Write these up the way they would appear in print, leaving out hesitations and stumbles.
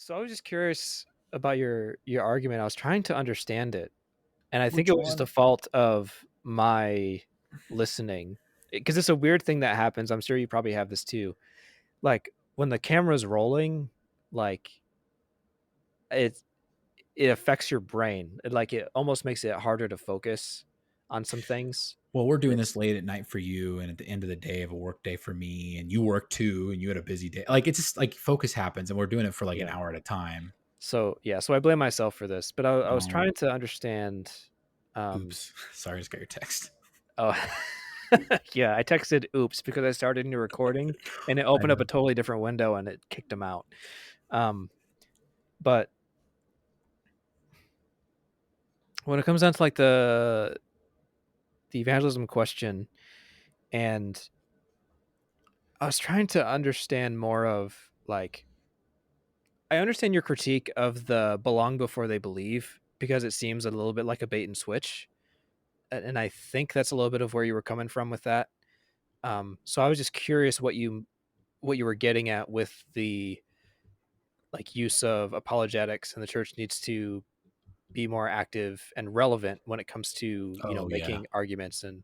So I was just curious about your argument. I was trying to understand it, and I think Which it was the one? fault of my listening, because it's a weird thing that happens. I'm sure you probably have this too. Like when the camera's rolling, like it it affects your brain. It almost makes it harder to focus on some things. Well, we're doing this late at night for you, and at the end of the day of a work day for me, and you work too, and you had a busy day. Like it's just like focus happens, and we're doing it for like an Yeah. hour at a time. So yeah. So I blame myself for this, but I was Don't. trying to understand. Um, Oops. Sorry, I just got your text. oh, yeah, I texted "oops" because I started a new recording and it I opened up a know. totally different window and it kicked him out. Um, but when it comes down to like the evangelism question, and I was trying to understand more of like I understand your critique of the belong before they believe because it seems a little bit like a bait and switch, and I think that's a little bit of where you were coming from with that. So I was just curious what you were getting at with the like use of apologetics, and the church needs to be more active and relevant when it comes to Oh yeah. making arguments. And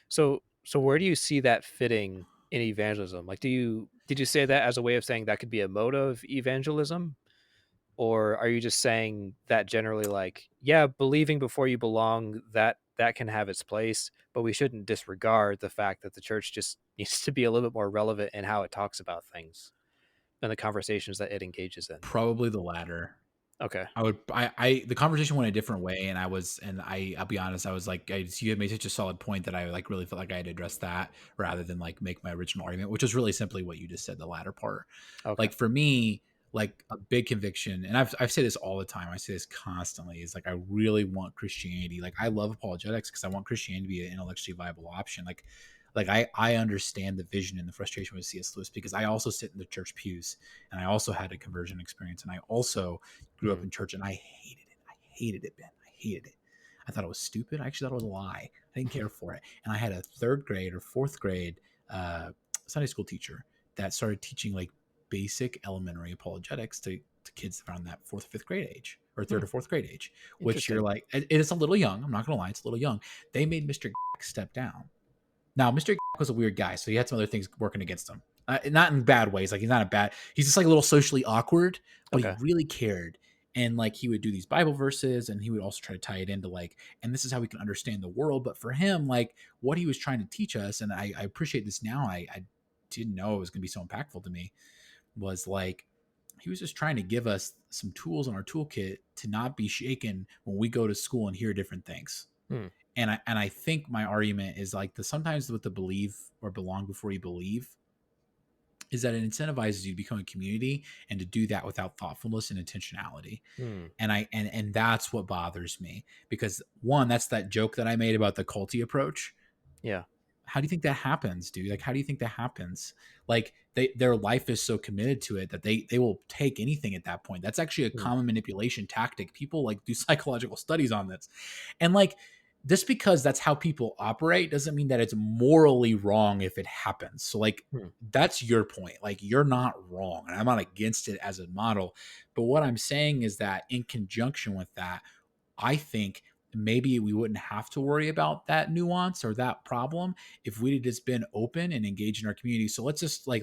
so where do you see that fitting in evangelism? Like, did you say that as a way of saying that could be a mode of evangelism, or are you just saying that generally, like, yeah, believing before you belong, that can have its place, but we shouldn't disregard the fact that the church just needs to be a little bit more relevant in how it talks about things and the conversations that it engages in? Probably the latter. Okay. The conversation went a different way, and I'll be honest, I was like, you had made such a solid point that I like really felt like I had to address that rather than like make my original argument, which was really simply what you just said, the latter part. Okay. Like for me, like a big conviction, and I've said this all the time. I say this constantly. Is like I really want Christianity. Like I love apologetics because I want Christianity to be an intellectually viable option. Like I understand the vision and the frustration with C.S. Lewis because I also sit in the church pews and I also had a conversion experience and I also grew up Hmm. in church and I hated it. I hated it, Ben. I hated it. I thought it was stupid. I actually thought it was a lie. I didn't care for it. And I had a third grade or fourth grade uh, Sunday school teacher that started teaching like basic elementary apologetics to kids around that fourth or fifth grade age or third Hmm. or fourth grade age, which you're Interesting. like, it is a little young. I'm not going to lie. It's a little young. They made Mr. step down. Now, Mr. was a weird guy, so he had some other things working against him. Not in bad ways. Like he's just like a little socially awkward, but he Okay. really cared. And like he would do these Bible verses and he would also try to tie it into like, and this is how we can understand the world. But for him, like what he was trying to teach us, and I appreciate this now. I didn't know it was going to be so impactful to me, was like he was just trying to give us some tools in our toolkit to not be shaken when we go to school and hear different things. Hmm. And I think my argument is like the sometimes with the believe or belong before you believe is that it incentivizes you to become a community and to do that without thoughtfulness and intentionality. Hmm. And that's what bothers me because one, that's that joke that I made about the culty approach. Yeah. How do you think that happens, dude? Like, how do you think that happens? Like, their life is so committed to it that they will take anything at that point. That's actually a Hmm. common manipulation tactic. People like do psychological studies on this, and like just because that's how people operate doesn't mean that it's morally wrong if it happens. So like Hmm. that's your point. Like you're not wrong, and I'm not against it as a model. But what I'm saying is that in conjunction with that, I think maybe we wouldn't have to worry about that nuance or that problem if we'd just been open and engaged in our community. So let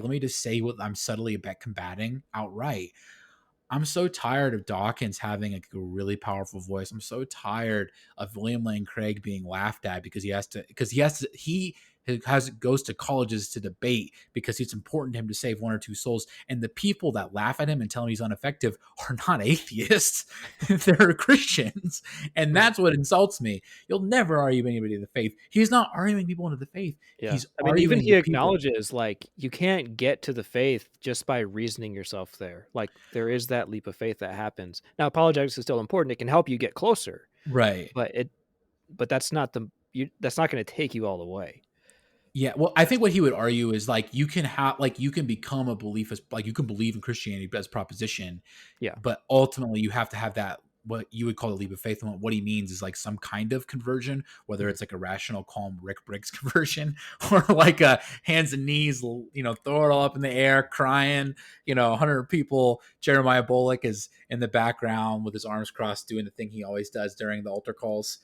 me just say what I'm subtly about combating outright. I'm so tired of Dawkins having a really powerful voice. I'm so tired of William Lane Craig being laughed at he has goes to colleges to debate because it's important to him to save one or two souls. And the people that laugh at him and tell him he's ineffective are not atheists. They're Christians. And Hmm. that's what insults me. You'll never argue anybody to the faith. He's not arguing people into the faith. Yeah. He's I mean, even arguing he the people. acknowledges like you can't get to the faith just by reasoning yourself there. Like there is that leap of faith that happens. Now, apologetics is still important. It can help you get closer, Right. but that's not that's not going to take you all the way. Yeah, well, I think what he would argue is like you can become a belief as like you can believe in Christianity as proposition, Yeah. but ultimately you have to have that what you would call the leap of faith. And what he means is like some kind of conversion, whether Mhm. it's like a rational, calm Rick Briggs conversion or like a hands and knees, throw it all up in the air, crying, 100 people. Jeremiah Bullock is in the background with his arms crossed, doing the thing he always does during the altar calls.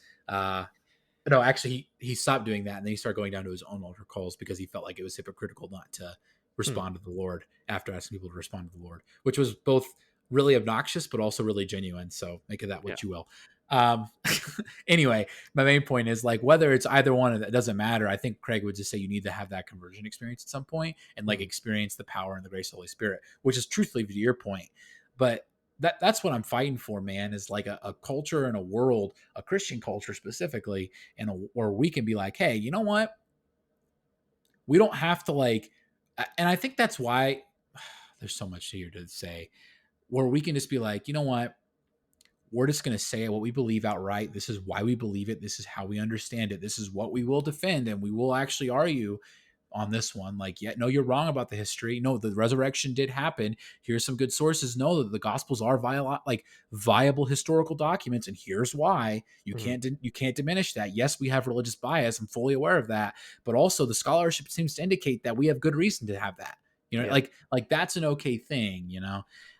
No, actually, he stopped doing that, and then he started going down to his own altar calls because he felt like it was hypocritical not to Hmm. respond to the Lord after asking people to respond to the Lord, which was both really obnoxious but also really genuine. So make of that Yeah. what you will. Um, anyway, my main point is like whether it's either one, it doesn't matter. I think Craig would just say you need to have that conversion experience at some point and like Mhm. experience the power and the grace of the Holy Spirit, which is truthfully to your point. But that's what I'm fighting for, man, is like a culture and a world, a Christian culture specifically, where we can be like, hey, you know what? We don't have to like, and I think that's why there's so much here to say, where we can just be like, you know what? We're just going to say what we believe outright. This is why we believe it. This is how we understand it. This is what we will defend, and we will actually argue on this one. Like, yeah, no, you're wrong about the history. No, the resurrection did happen. Here's some good sources. No, that the Gospels are viable historical documents, and here's why. Mhm. You can't diminish that. Yes, we have religious bias. I'm fully aware of that, but also the scholarship seems to indicate that we have good reason to have that. Yeah. Like that's an okay thing.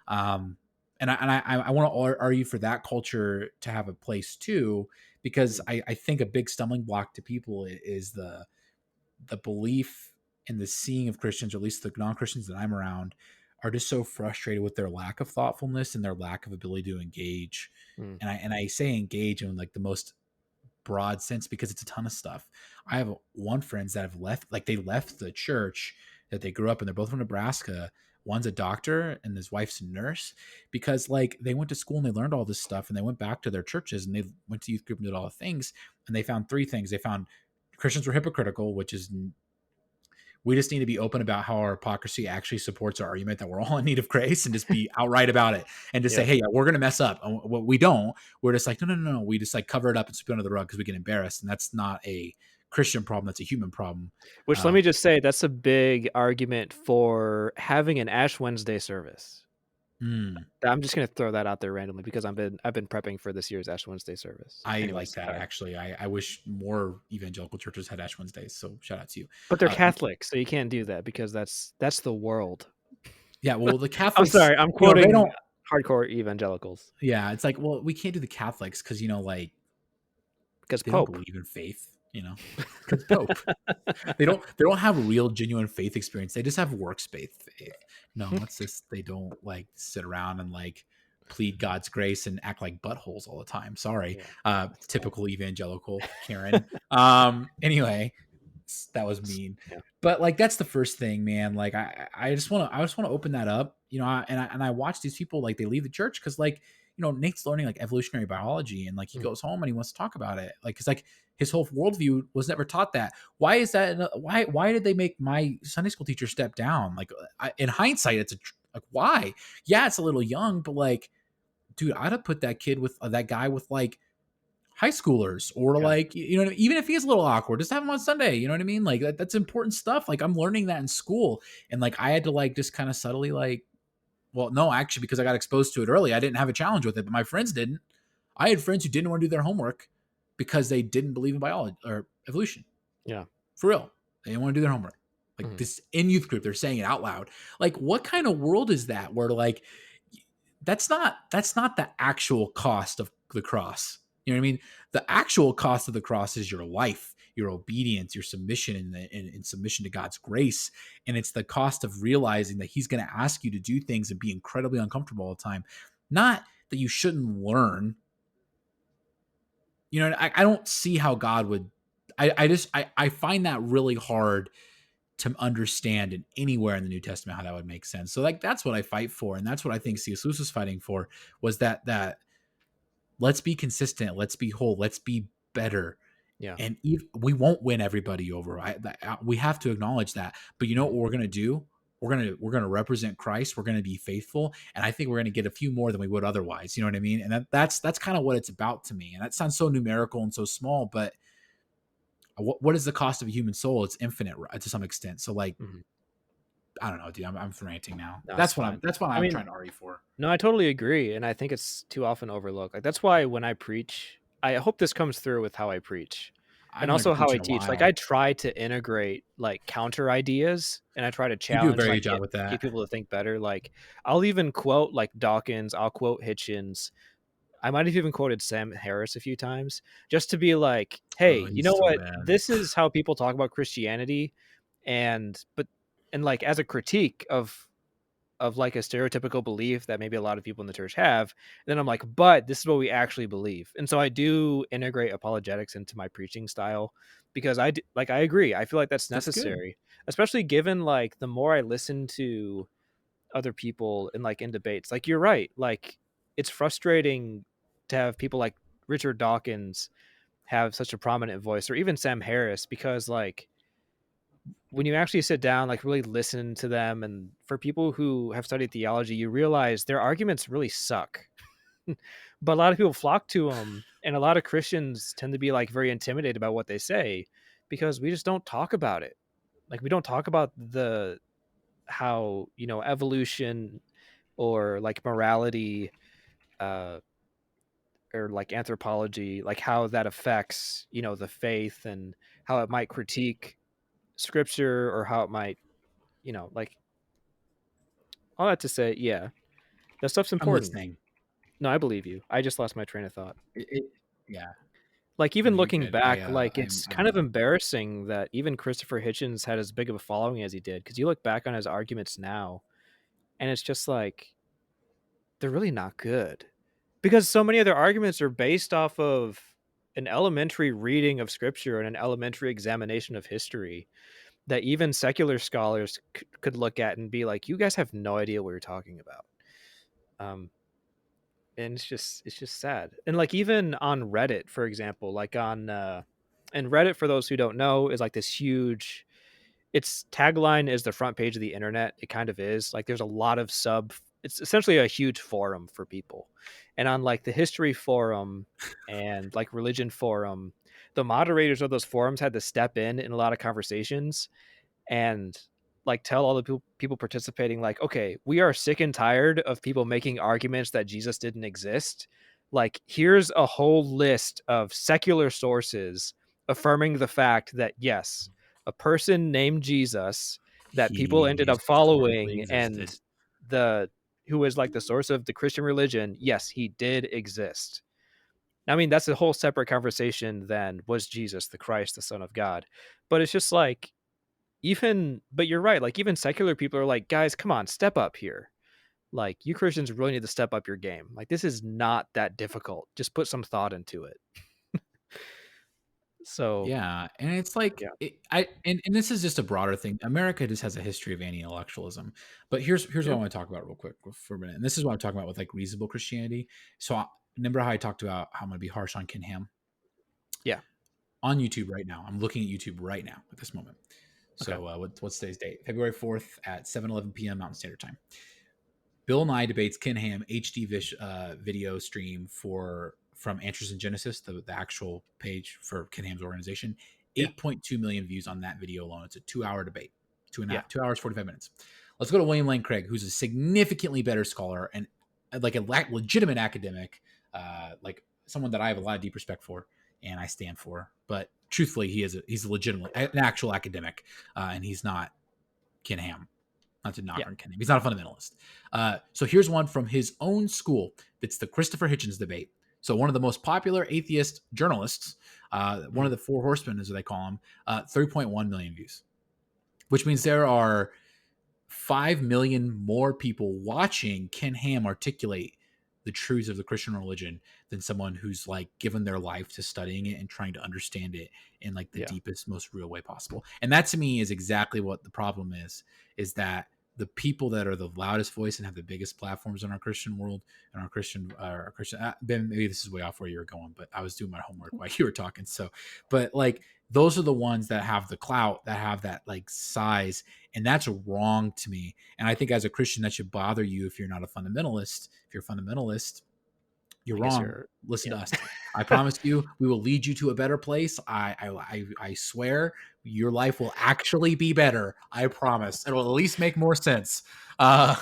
Um, and I want to argue for that culture to have a place too, because Mhm. I think a big stumbling block to people is the belief and the seeing of Christians, or at least the non-Christians that I'm around, are just so frustrated with their lack of thoughtfulness and their lack of ability to engage. Mhm. And I say engage in like the most broad sense because it's a ton of stuff. I have one friends that have left, like they left the church that they grew up in. They're both from Nebraska. One's a doctor and his wife's a nurse because like they went to school and they learned all this stuff and they went back to their churches and they went to youth group and did all the things. And they found three things. They found Christians were hypocritical, which is we just need to be open about how our hypocrisy actually supports our argument that we're all in need of grace and just be outright about it and just say, Yeah. hey, yeah, we're going to mess up. What we don't, we're just like, no, no, no, no. We just like cover it up and sweep it under the rug because we get embarrassed. And that's not a Christian problem. That's a human problem. Which let Um, me just say, that's a big argument for having an Ash Wednesday service. mm, I'm just gonna throw that out there randomly because I've been prepping for this year's Ash Wednesday service. I like Anyways, that sorry. actually. I wish more evangelical churches had Ash Wednesdays. So shout out to you. But they're Uh, Catholic, so you can't do that because that's the world. yeah, well, the I'm Catholics, sorry, I'm they quoting don't. hardcore evangelicals Yeah, it's like, well, we can't do the Catholics because like because they don't Pope. believe in faith. Because Pope. They don't have real genuine faith experience. They just have works based faith. No, it's just they don't like sit around and like plead God's grace and act like buttholes all the time. Sorry. Yeah, that's sad. Typical evangelical Karen. Anyway, that was mean. Yeah. But like that's the first thing, man. Like I just want to open that up, and I watch these people like they leave the church because like Nate's learning like evolutionary biology and like he Mm, goes home and he wants to talk about it like because like his whole worldview was never taught that. Why is that? Why did they make my Sunday school teacher step down? Like in hindsight, it's like why? Yeah, it's a little young, but like, dude, I'd have put that kid with that guy with like high schoolers or yeah, like even if he's a little awkward, just have him on Sunday. You know what I mean? Like that's important stuff. Like I'm learning that in school, and like I had to like just kind of subtly like, well, no, actually, because I got exposed to it early, I didn't have a challenge with it, but my friends didn't. I had friends who didn't want to do their homework because they didn't believe in biology or evolution. yeah. For real. They didn't want to do their homework. Like Mhm. this in youth group, they're saying it out loud. Like, what kind of world is that where like that's not the actual cost of the cross. You know what I mean? The actual cost of the cross is your life, your obedience, your submission, and submission to God's grace. And it's the cost of realizing that He's going to ask you to do things and be incredibly uncomfortable all the time. Not that you shouldn't learn. I don't see how God would. I find that really hard to understand in anywhere in the New Testament how that would make sense. So like that's what I fight for, and that's what I think C.S. Lewis was fighting for was that let's be consistent, let's be whole, let's be better. Yeah. And we won't win everybody over. We have to acknowledge that. But you know Mhm. what we're gonna do? We're gonna represent Christ. We're gonna be faithful, and I think we're gonna get a few more than we would otherwise. You know what I mean? And that's kind of what it's about to me. And that sounds so numerical and so small, but what is the cost of a human soul? It's infinite to some extent. So like Mhm. I don't know, dude. I'm ranting now. No, it's fine. That's what I I'm mean, trying to argue for. no, I totally agree, and I think it's too often overlooked. Like that's why when I preach, I hope this comes through with how I preach, I and haven't heard you also how preach I in a teach. Like I while. try to integrate like counter ideas, and I try to You do a challenge, very like good job with get that. people to think better. Like I'll even quote like Dawkins, I'll quote Hitchens. I might have even quoted Sam Harris a few times just to be like, Oh, hey, you he's know so what? bad. This is how people talk about Christianity, and but and like as a critique of like a stereotypical belief that maybe a lot of people in the church have. And then I'm like, but this is what we actually believe. And so I do integrate apologetics into my preaching style because like I agree. I feel like that's That's good. necessary, especially given like the more I listen to other people in like in debates. Like you're right. Like it's frustrating to have people like Richard Dawkins have such a prominent voice or even Sam Harris because like when you actually sit down, like really listen to them, and for people who have studied theology, you realize their arguments really suck. But a lot of people flock to them, and a lot of Christians tend to be like very intimidated by what they say because we just don't talk about it. Like we don't talk about the how evolution or like morality uh or like anthropology, like how that affects the faith and how it might critique scripture or how it might like all that to say, yeah, that stuff's I'm important. listening. No, I believe you. I just lost my train of thought. It yeah. Like No, even you're looking good. back, like I'm it's kind of I'm embarrassing that even Christopher Hitchens had as big of a following as he did. Because you look back on his arguments now, and it's just like they're really not good. Because so many of their arguments are based off of an elementary reading of scripture and an elementary examination of history that even secular scholars could look at and be like, "You guys have no idea what you're talking about." Um, and it's just sad. And like even on Reddit, for example, like on and Reddit, for those who don't know, is like this huge, its tagline is the front page of the internet. It kind of is. Like there's a lot of sub, it's essentially a huge forum for people. And on like the history forum and like religion forum, the moderators of those forums had to step in a lot of conversations and like tell all the people participating like, okay, we are sick and tired of people making arguments that Jesus didn't exist. Like here's a whole list of secular sources affirming the fact that yes, a person named Jesus that people he ended up historically following existed. and the who is like the source of the Christian religion, yes, he did exist. I mean, that's a whole separate conversation than was Jesus the Christ, the Son of God. But it's just like even but you're right, like, even secular people are like, "Guys, come on, step up here. Like, you Christians really need to step up your game. Like, this is not that difficult. Just put some thought into it." So, Yeah, and it's like yeah. and this is just a broader thing. America just has a history of anti-intellectualism. But here's what Yeah. I want to talk about real quick for a minute. And this is what I'm talking about with like reasonable Christianity. So remember how I talked about how I'm going to be harsh on Ken Ham Yeah. on YouTube right now. I'm looking at YouTube right now at this moment. Okay. So what's today's date? February 4th at 7:11 p.m. Mountain Standard Time. Bill Nye debates Ken Ham HD video stream for from Answers in Genesis, the actual page for Ken Ham's organization. Yeah. 8.2 million views on that video alone. It's a 2 hour debate, Yeah. 2 hours 45 minutes. Let's go to William Lane Craig, who's a significantly better scholar and like a legitimate academic, like someone that I have a lot of deep respect for and I stand for. But truthfully, he's a legitimate, an actual academic, and he's not Ken Ham. Not to knock Yeah. on Ken Ham. He's not a fundamentalist. So here's one from his own school. It's the Christopher Hitchens debate. So one of the most popular atheist journalists, one of Mhm. the four horsemen, as they call him, 3.1 million views, which means there are 5 million more people watching Ken Ham articulate the truths of the Christian religion than someone who's like given their life to studying it and trying to understand it in like the Yeah. deepest, most real way possible. And that to me is exactly what the problem is that the people that are the loudest voice and have the biggest platforms in our Christian world and our Christian, Ben, maybe this is way off where you were going, but I was doing my homework while you were talking. So, but like those are the ones that have the clout, that have that like size, and that's wrong to me. And I think as a Christian, that should bother you if you're not a fundamentalist. If you're a fundamentalist, You're I guess wrong. you're Listen yeah. to us. I promise you, we will lead you to a better place. I swear, your life will actually be better. I promise. It'll at least make more sense. Uh,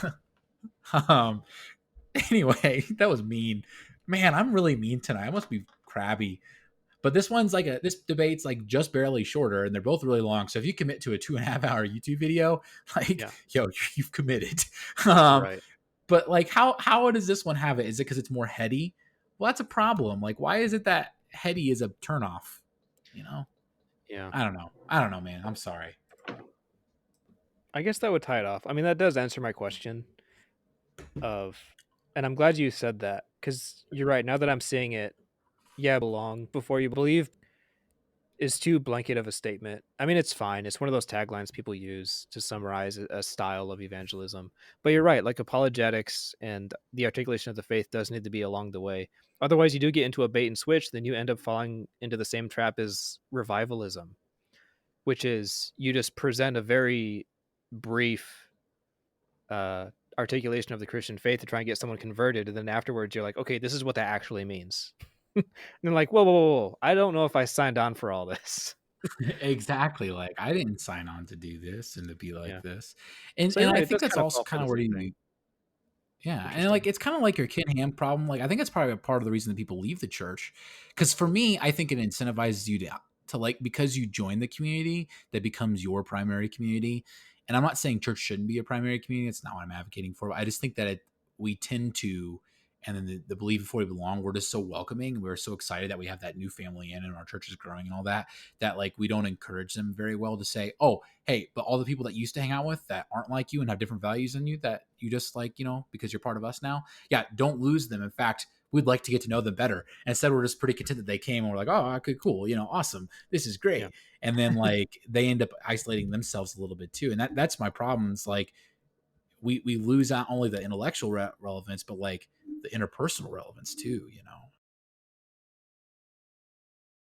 um. Anyway, that was mean. Man, I'm really mean tonight. I must be crabby. But this one's like this debate's like just barely shorter, and they're both really long. So if you commit to a 2.5 hour YouTube video, like Yeah, yo, you've committed. Um, right. but like, how does this one have it? Is it because it's more heady? Well, that's a problem. Like, why is it that heady is a turnoff? You know, Yeah. I don't know. I don't know, man. I'm sorry. I guess that would tie it off. I mean, that does answer my question of and I'm glad you said that because you're right. Now that I'm seeing it, yeah, belong before you believe is too blanket of a statement. I mean, it's fine. It's one of those taglines people use to summarize a style of evangelism. But you're right. Like apologetics and the articulation of the faith does need to be along the way. Otherwise, you do get into a bait and switch. Then you end up falling into the same trap as revivalism, which is you just present a very brief uh, articulation of the Christian faith to try and get someone converted, and then afterwards you're like, okay, this is what that actually means. And they're like, whoa, whoa, whoa, whoa, I don't know if I signed on for all this. Exactly. Like, I didn't sign on to do this and to be like Yeah. this, So and you're right. I It think does that's kind of also fall for kind the of where same thing. you. Yeah, and like Interesting. it's kind of like your kid ham problem. Like I think it's probably a part of the reason that people leave the church. Because for me, I think it incentivizes you to like because you join the community that becomes your primary community. And I'm not saying church shouldn't be a primary community. It's not what I'm advocating for. I just think that we tend to, and then the believe before we belong, we're just so welcoming. We're so excited that we have that new family in and our church is growing and all that. That like we don't encourage them very well to say, oh, hey, but all the people that you used to hang out with that aren't like you and have different values than you that you just like, because you're part of us now. Yeah, don't lose them. In fact, we'd like to get to know them better. And instead, we're just pretty content that they came and we're like, oh, okay, cool, awesome. This is Yeah. great. And then like they end up isolating themselves a little bit too. And that's my problem. It's like we lose not only the intellectual relevance, but like the interpersonal relevance too.